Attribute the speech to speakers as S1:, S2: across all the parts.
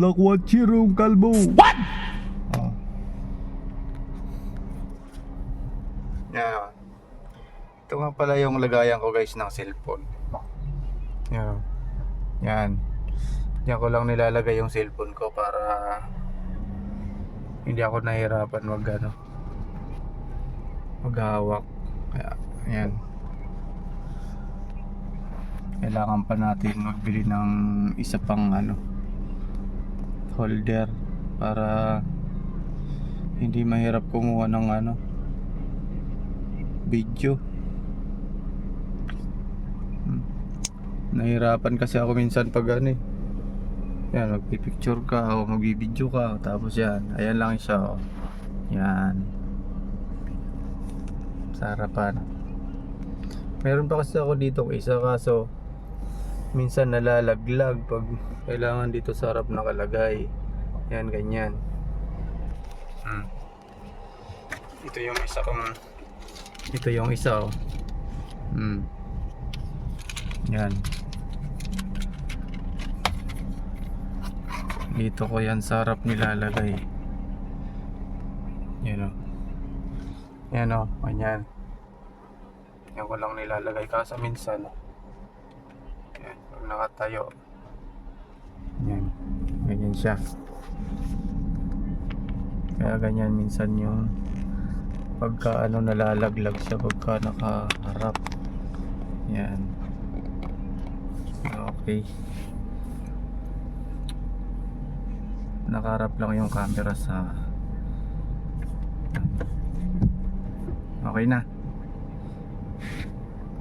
S1: Lakwachirong kalbo. What? Oh. Yan. Ito nga pala yung lagayan ko guys ng cellphone. Yan. Yan. Diyan ko lang nilalagay yung cellphone ko para hindi ako nahihirapan maghawak. Kaya, ayan. Kailangan pa natin magbili ng isa pang holder para hindi mahirap kumuha ng video. Nahirapan kasi ako minsan pag yan, magpipicture ka o magbibideo ka, tapos yan, ayan lang siya, yan, sa harapan. Meron pa kasi ako dito isa, kaso minsan nalalaglag pag kailangan dito sa harap nakalagay. Yan, ganyan. Ito yung isa yan, dito ko yan sa harap nilalagay. Yan ganyan. Yan ko lang nilalagay kasi minsan yan, pag nakatayo yan, ganyan siya. Kaya ganyan minsan yung pagka nalalaglag siya pagka nakaharap. Yan. Okay, nakaharap lang yung camera sa okay na.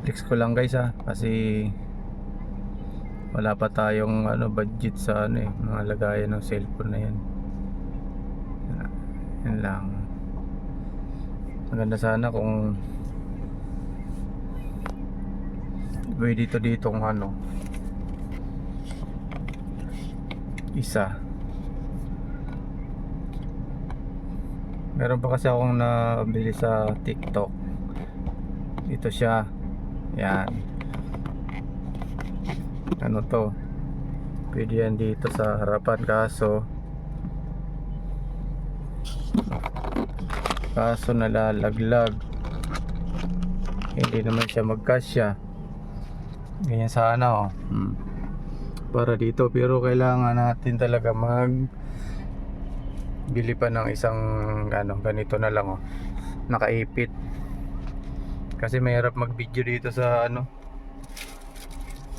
S1: Flex ko lang guys kasi wala pa tayong budget sa mga lagayan ng cellphone na yan. Yan lang. Maganda sana kung pwede ditong isa. Meron pa kasi akong nabili sa TikTok. Ito siya. Yan. To? Pwede yan dito sa harapan, kaso nalalaglag. Hindi naman siya magkasya. Ganyan sana para dito, pero kailangan natin talaga bili pa ng isang ganito na lang nakaipit, kasi mahirap mag-video dito sa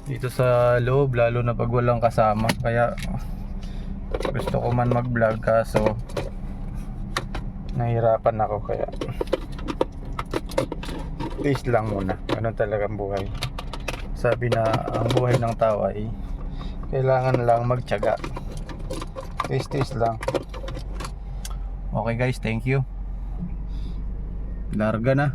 S1: dito sa loob, lalo na pag walang kasama. Kaya gusto ko man mag-vlog, kaso nahirapan ako, kaya tiis lang muna. Ganun talagang buhay. Sabi na ang buhay ng tao ay kailangan lang magtiyaga. Tiis lang. Okay guys, thank you. Larga na.